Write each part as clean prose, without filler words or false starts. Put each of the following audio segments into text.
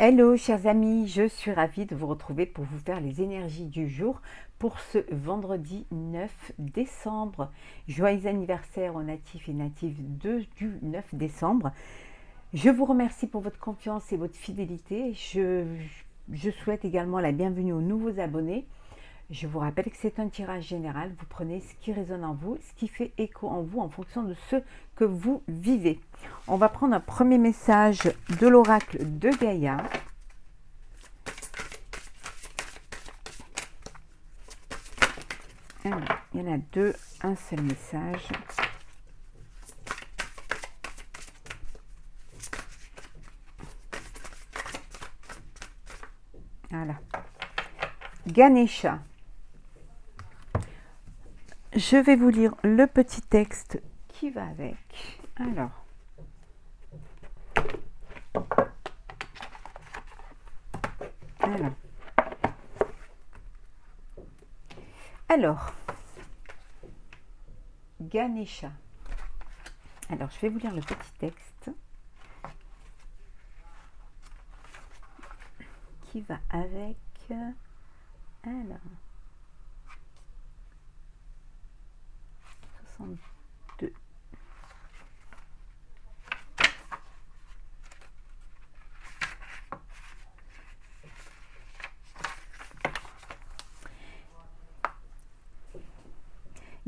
Hello chers amis, je suis ravie de vous retrouver pour vous faire les énergies du jour pour ce vendredi 9 décembre. Joyeux anniversaire aux natifs et natives du 9 décembre. Je vous remercie pour votre confiance et votre fidélité. Je souhaite également la bienvenue aux nouveaux abonnés. Je vous rappelle que c'est un tirage général. Vous prenez ce qui résonne en vous, ce qui fait écho en vous en fonction de ce que vous vivez. On va prendre un premier message de l'oracle de Gaïa. Alors, il y en a deux, un seul message. Voilà. Ganesha. Je vais vous lire le petit texte qui va avec. Alors, Ganesha. Alors, je vais vous lire le petit texte qui va avec. Alors, 62.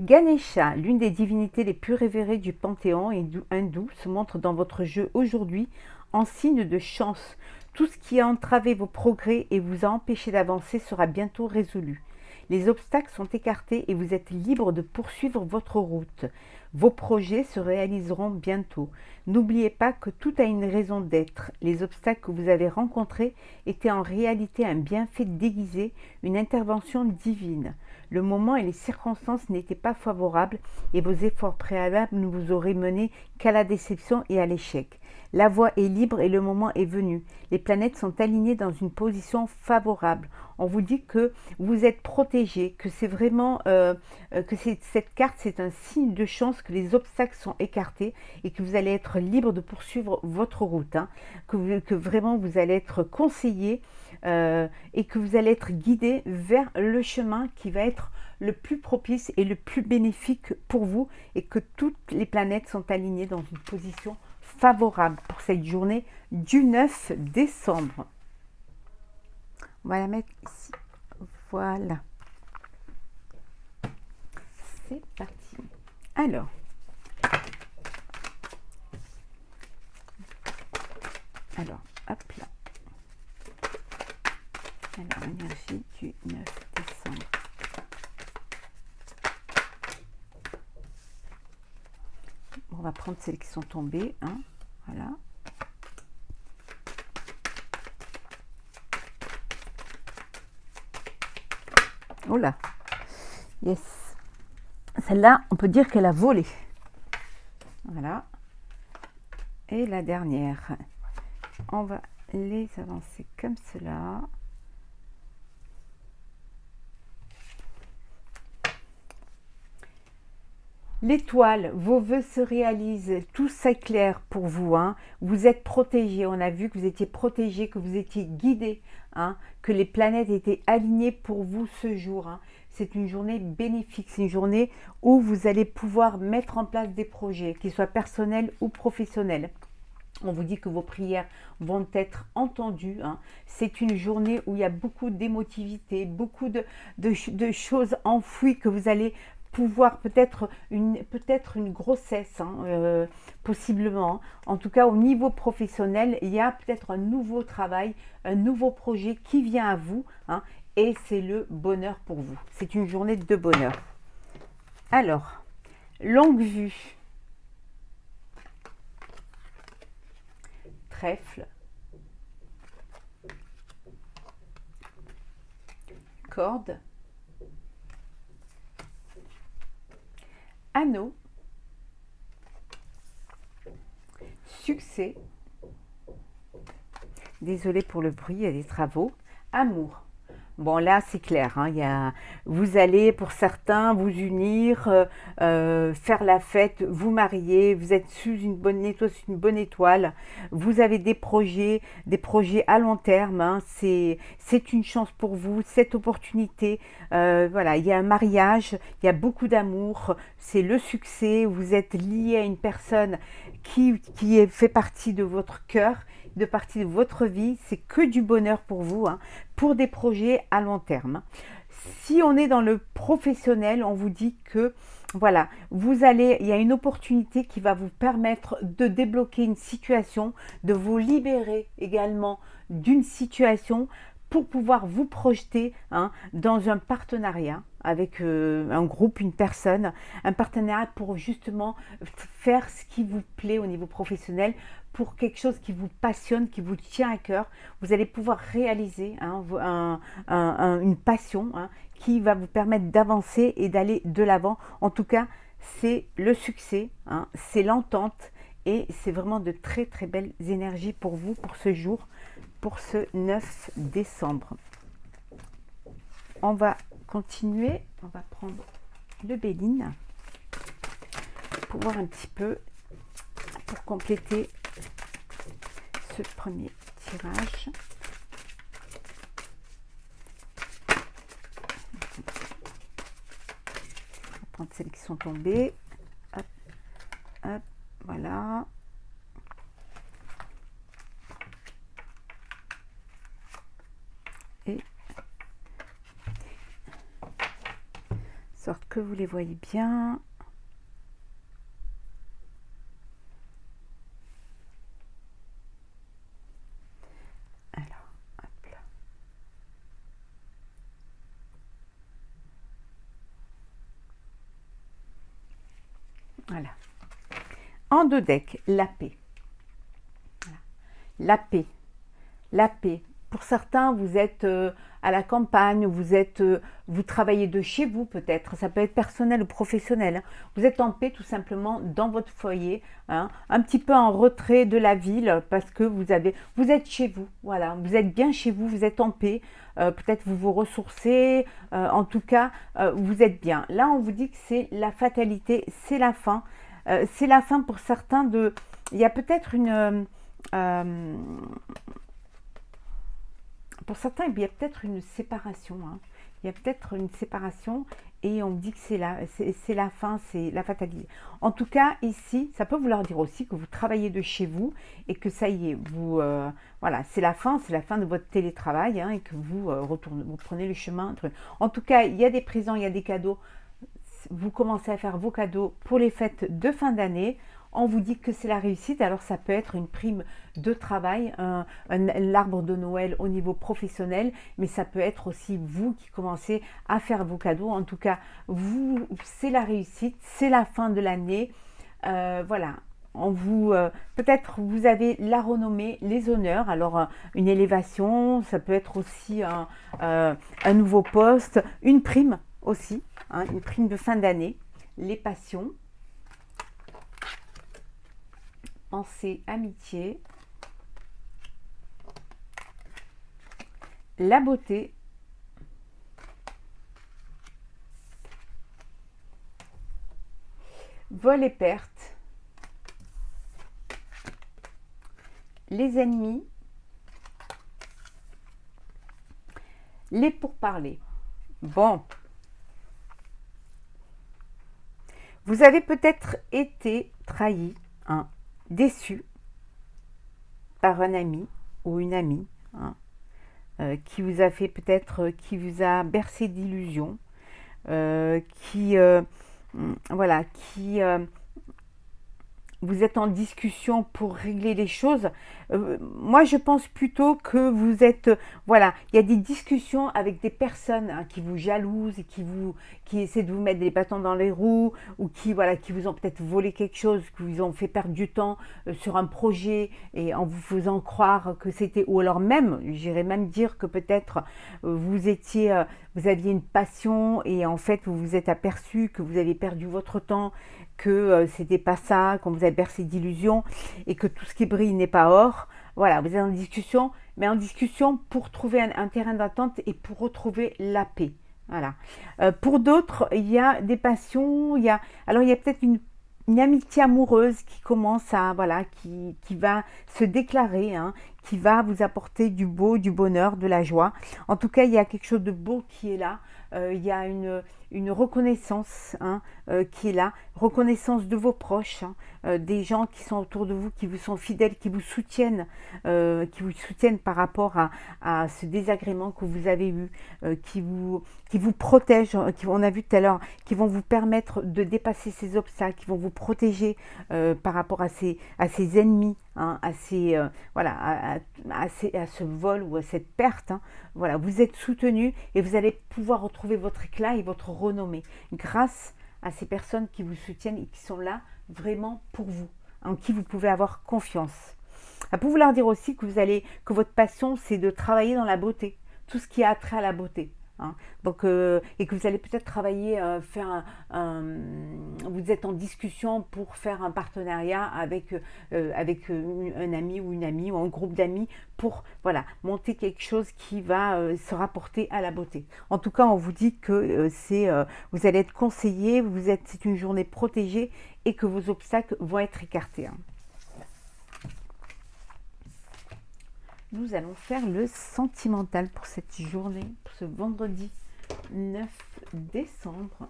Ganesha, l'une des divinités les plus révérées du panthéon hindou, se montre dans votre jeu aujourd'hui en signe de chance. Tout ce qui a entravé vos progrès et vous a empêché d'avancer sera bientôt résolu. Les obstacles sont écartés et vous êtes libre de poursuivre votre route. Vos projets se réaliseront bientôt. N'oubliez pas que tout a une raison d'être. Les obstacles que vous avez rencontrés étaient en réalité un bienfait déguisé, une intervention divine. Le moment et les circonstances n'étaient pas favorables et vos efforts préalables ne vous auraient mené qu'à la déception et à l'échec. La voie est libre et le moment est venu. Les planètes sont alignées dans une position favorable. On vous dit que vous êtes protégé, que c'est vraiment cette carte, c'est un signe de chance, que les obstacles sont écartés et que vous allez être libre de poursuivre votre route, que vraiment vous allez être conseillé et que vous allez être guidé vers le chemin qui va être le plus propice et le plus bénéfique pour vous et que toutes les planètes sont alignées dans une position favorable pour cette journée du 9 décembre. On va la mettre ici. Voilà. C'est parti. Alors, hop là. Alors, l'énergie du 9 décembre. On va prendre celles qui sont tombées. Voilà. Oh là. Yes. Celle-là, on peut dire qu'elle a volé. Voilà. Et la dernière. On va les avancer comme cela. L'étoile, vos vœux se réalisent, tout s'éclaire pour vous. Vous êtes protégé, on a vu que vous étiez protégé, que vous étiez guidé, que les planètes étaient alignées pour vous ce jour. C'est une journée bénéfique, c'est une journée où vous allez pouvoir mettre en place des projets, qu'ils soient personnels ou professionnels. On vous dit que vos prières vont être entendues. C'est une journée où il y a beaucoup d'émotivité, beaucoup de choses enfouies que vous allez pouvoir, peut-être une grossesse, possiblement. En tout cas, au niveau professionnel, il y a peut-être un nouveau travail, un nouveau projet qui vient à vous. Et c'est le bonheur pour vous. C'est une journée de bonheur. Alors, longue vue. Trèfle, corde, anneau, succès, désolé pour le bruit, il y a des travaux, amour. Bon, là, c'est clair, hein, vous allez, pour certains, vous unir, faire la fête, vous marier, vous êtes sous une bonne étoile, vous avez des projets à long terme, hein, c'est une chance pour vous, cette opportunité, voilà, il y a un mariage, il y a beaucoup d'amour, c'est le succès, vous êtes lié à une personne fait partie de votre cœur, de partie de votre vie, c'est que du bonheur pour vous, hein, pour des projets à long terme. Si on est dans le professionnel, on vous dit que voilà, il y a une opportunité qui va vous permettre de débloquer une situation, de vous libérer également d'une situation pour pouvoir vous projeter, hein, dans un partenariat avec un groupe, une personne, un partenariat pour justement faire ce qui vous plaît au niveau professionnel, pour quelque chose qui vous passionne, qui vous tient à cœur. Vous allez pouvoir réaliser, hein, une passion, hein, qui va vous permettre d'avancer et d'aller de l'avant. En tout cas, c'est le succès, hein, c'est l'entente et c'est vraiment de très très belles énergies pour vous, pour ce jour, pour ce 9 décembre. On va continuer, on va prendre le Béline pour voir un petit peu, pour compléter ce premier tirage. On va prendre celles qui sont tombées. Hop, hop, voilà. Et sorte que vous les voyez bien. Voilà. En deux decks, la paix. Voilà. La paix. La paix. Pour certains, vous êtes à la campagne, vous travaillez de chez vous peut-être, ça peut être personnel ou professionnel. Hein. Vous êtes en paix tout simplement dans votre foyer, hein, un petit peu en retrait de la ville parce que vous êtes chez vous, voilà, vous êtes bien chez vous, vous êtes en paix, peut-être vous vous ressourcez, en tout cas, vous êtes bien. Là, on vous dit que c'est la fatalité, c'est la fin. C'est la fin pour certains de... Il y a peut-être une... pour certains, il y a peut-être une séparation. Hein. Il y a peut-être une séparation et on me dit que c'est la fin, c'est la fatalité. En tout cas, ici, ça peut vouloir dire aussi que vous travaillez de chez vous et que ça y est, voilà, c'est la fin de votre télétravail, hein, et que vous vous prenez le chemin. En tout cas, il y a des présents, il y a des cadeaux. Vous commencez à faire vos cadeaux pour les fêtes de fin d'année. On vous dit que c'est la réussite, alors ça peut être une prime de travail, l'arbre de Noël au niveau professionnel, mais ça peut être aussi vous qui commencez à faire vos cadeaux. En tout cas, c'est la réussite, c'est la fin de l'année. Voilà, peut-être vous avez la renommée, les honneurs, alors une élévation, ça peut être aussi un nouveau poste, une prime aussi, hein, une prime de fin d'année, les passions. Pensée, amitié, la beauté, vol et perte, les ennemis, les pourparlers. Bon, vous avez peut-être été trahi, hein, déçu par un ami ou une amie, hein, qui vous a fait peut-être, qui vous a bercé d'illusions, voilà, vous êtes en discussion pour régler les choses. Moi, je pense plutôt que vous êtes... voilà, il y a des discussions avec des personnes, hein, qui vous jalousent et qui essaient de vous mettre des bâtons dans les roues ou qui vous ont peut-être volé quelque chose, qui vous ont fait perdre du temps sur un projet et en vous faisant croire que c'était... Ou alors même, j'irais même dire que peut-être vous aviez une passion et en fait, vous vous êtes aperçu que vous avez perdu votre temps, que c'était pas ça, qu'on vous a bercé d'illusions et que tout ce qui brille n'est pas or. voilà, vous êtes en discussion, mais en discussion pour trouver un terrain d'entente et pour retrouver la paix. Voilà. Pour d'autres, il y a des passions, alors il y a peut-être une amitié amoureuse qui commence à, voilà, qui va se déclarer, hein, qui va vous apporter du beau, du bonheur, de la joie. En tout cas, il y a quelque chose de beau qui est là. Il y a une reconnaissance, hein, qui est là, reconnaissance de vos proches, hein, des gens qui sont autour de vous, qui vous sont fidèles, qui vous soutiennent par rapport à ce désagrément que vous avez eu, qui vous protègent, on a vu tout à l'heure, qui vont vous permettre de dépasser ces obstacles, qui vont vous protéger par rapport à ces ennemis, hein, voilà, à ce vol ou à cette perte. Hein. Voilà, vous êtes soutenu et vous allez pouvoir retrouver votre éclat et votre renommée grâce à ces personnes qui vous soutiennent et qui sont là vraiment pour vous, en qui vous pouvez avoir confiance. Pour vous leur dire aussi que votre passion, c'est de travailler dans la beauté, tout ce qui a trait à la beauté. Hein. Donc, et que vous allez peut-être travailler, vous êtes en discussion pour faire un partenariat avec un ami ou une amie ou un groupe d'amis pour voilà, monter quelque chose qui va se rapporter à la beauté. En tout cas, on vous dit que vous allez être conseillé, c'est une journée protégée et que vos obstacles vont être écartés. Hein. Nous allons faire le sentimental pour cette journée, pour ce vendredi 9 décembre.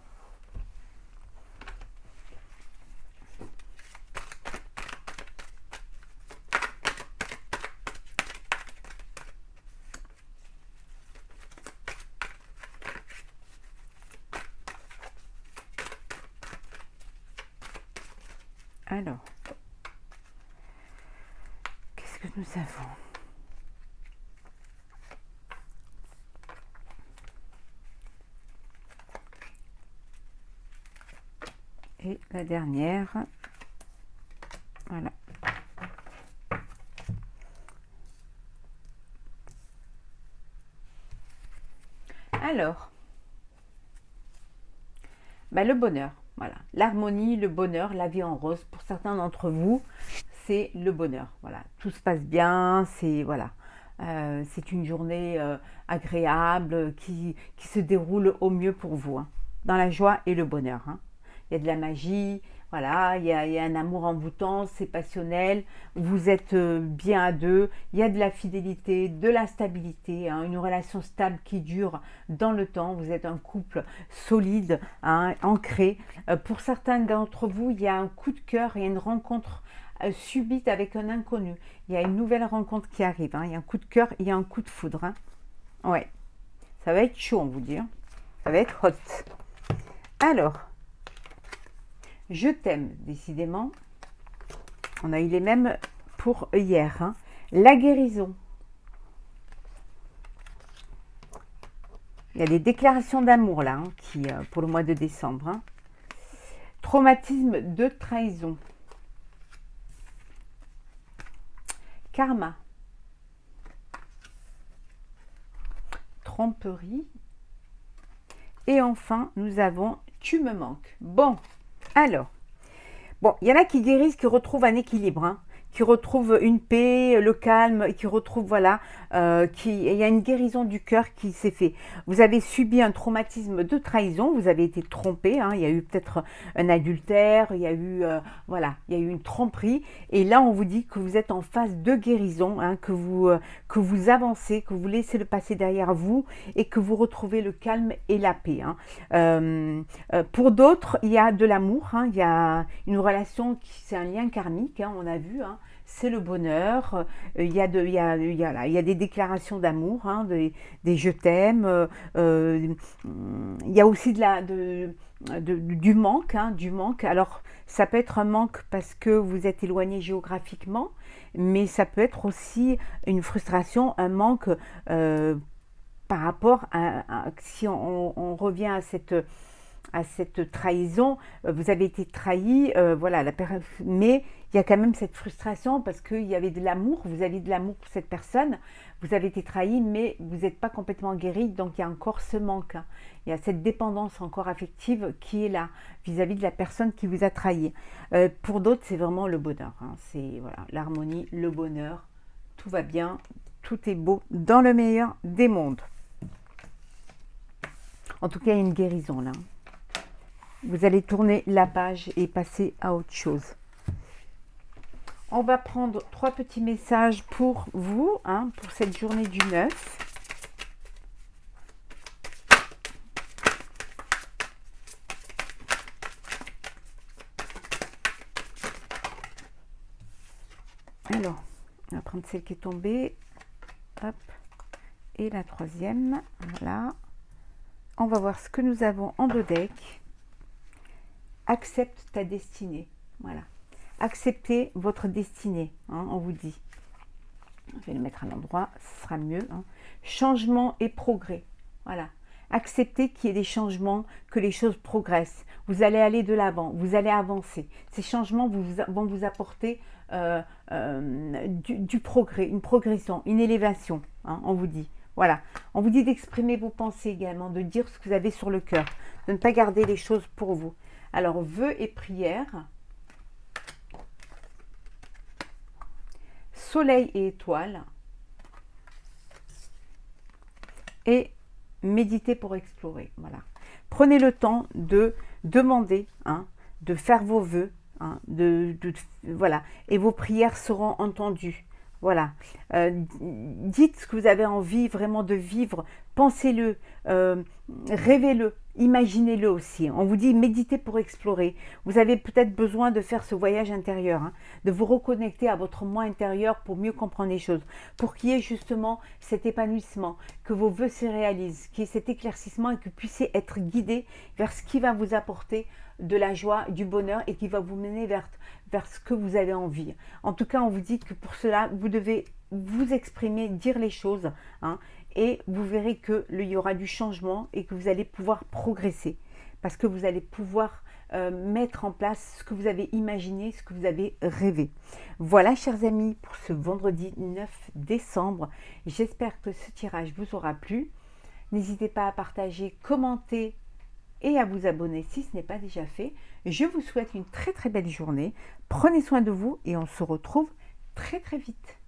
Alors, qu'est-ce que nous avons ? Et la dernière, voilà. Alors, le bonheur, voilà. L'harmonie, le bonheur, la vie en rose, pour certains d'entre vous, c'est le bonheur. Voilà, tout se passe bien, voilà. C'est une journée agréable qui se déroule au mieux pour vous, hein, dans la joie et le bonheur. Hein. Il y a de la magie, voilà, il y a un amour envoûtant, c'est passionnel, vous êtes bien à deux, il y a de la fidélité, de la stabilité, hein, une relation stable qui dure dans le temps, vous êtes un couple solide, hein, ancré. Pour certains d'entre vous, il y a un coup de cœur, il y a une rencontre subite avec un inconnu, il y a une nouvelle rencontre qui arrive, hein, il y a un coup de cœur, il y a un coup de foudre. Hein. Ouais, ça va être chaud, on vous dit, hein. Ça va être hot. Alors, je t'aime, décidément. On a eu les mêmes pour hier. Hein. La guérison. Il y a des déclarations d'amour là, hein, pour le mois de décembre. Hein. Traumatisme de trahison. Karma. Tromperie. Et enfin, nous avons tu me manques. Bon. Alors, il y en a qui guérissent, qui retrouvent un équilibre, hein, qui retrouvent une paix, le calme, qui retrouvent, voilà, il y a une guérison du cœur qui s'est fait. Vous avez subi un traumatisme de trahison, vous avez été trompé, hein, il y a eu peut-être un adultère, il y a eu, voilà, il y a eu une tromperie, et là on vous dit que vous êtes en phase de guérison, hein, que vous avancez, que vous laissez le passé derrière vous, et que vous retrouvez le calme et la paix. Hein. Pour d'autres, il y a de l'amour, hein, il y a une relation c'est un lien karmique, hein, on a vu, hein, c'est le bonheur, il y a des déclarations d'amour, hein, des je t'aime, il y a aussi du manque, hein, du manque. Alors ça peut être un manque parce que vous êtes éloigné géographiquement, mais ça peut être aussi une frustration, un manque par rapport si on revient à cette trahison, vous avez été trahi, voilà, mais il y a quand même cette frustration parce qu'il y avait de l'amour, vous aviez de l'amour pour cette personne, vous avez été trahi, mais vous n'êtes pas complètement guéri, donc il y a encore ce manque, hein. Il y a cette dépendance encore affective qui est là, vis-à-vis de la personne qui vous a trahi. Pour d'autres, c'est vraiment le bonheur, hein. C'est voilà, l'harmonie, le bonheur, tout va bien, tout est beau dans le meilleur des mondes. En tout cas, il y a une guérison là. Vous allez tourner la page et passer à autre chose. On va prendre 3 petits messages pour vous, hein, pour cette journée du 9. Alors, on va prendre celle qui est tombée. Hop. Et la 3e. Voilà. On va voir ce que nous avons en deux decks. Accepte ta destinée. Voilà. Acceptez votre destinée, hein, on vous dit. Je vais le mettre à l'endroit, ce sera mieux. Hein. Changement et progrès. Voilà. Acceptez qu'il y ait des changements, que les choses progressent. Vous allez aller de l'avant, vous allez avancer. Ces changements vont vous apporter du progrès, une progression, une élévation, hein, on vous dit. Voilà. On vous dit d'exprimer vos pensées également, de dire ce que vous avez sur le cœur, de ne pas garder les choses pour vous. Alors, vœux et prières. Soleil et étoiles. Et méditer pour explorer. Voilà. Prenez le temps de demander, hein, de faire vos vœux, hein, voilà. Et vos prières seront entendues. Voilà. Dites ce que vous avez envie vraiment de vivre. Pensez-le, rêvez-le, imaginez-le aussi. On vous dit méditez pour explorer. Vous avez peut-être besoin de faire ce voyage intérieur, hein, de vous reconnecter à votre moi intérieur pour mieux comprendre les choses, pour qu'il y ait justement cet épanouissement, que vos vœux se réalisent, qu'il y ait cet éclaircissement et que vous puissiez être guidé vers ce qui va vous apporter de la joie, du bonheur et qui va vous mener vers ce que vous avez envie. En tout cas, on vous dit que pour cela, vous devez vous exprimer, dire les choses, hein, et vous verrez qu'il y aura du changement et que vous allez pouvoir progresser parce que vous allez pouvoir mettre en place ce que vous avez imaginé, ce que vous avez rêvé. Voilà, chers amis, pour ce vendredi 9 décembre. J'espère que ce tirage vous aura plu. N'hésitez pas à partager, commenter et à vous abonner si ce n'est pas déjà fait. Je vous souhaite une très très belle journée. Prenez soin de vous et on se retrouve très très vite.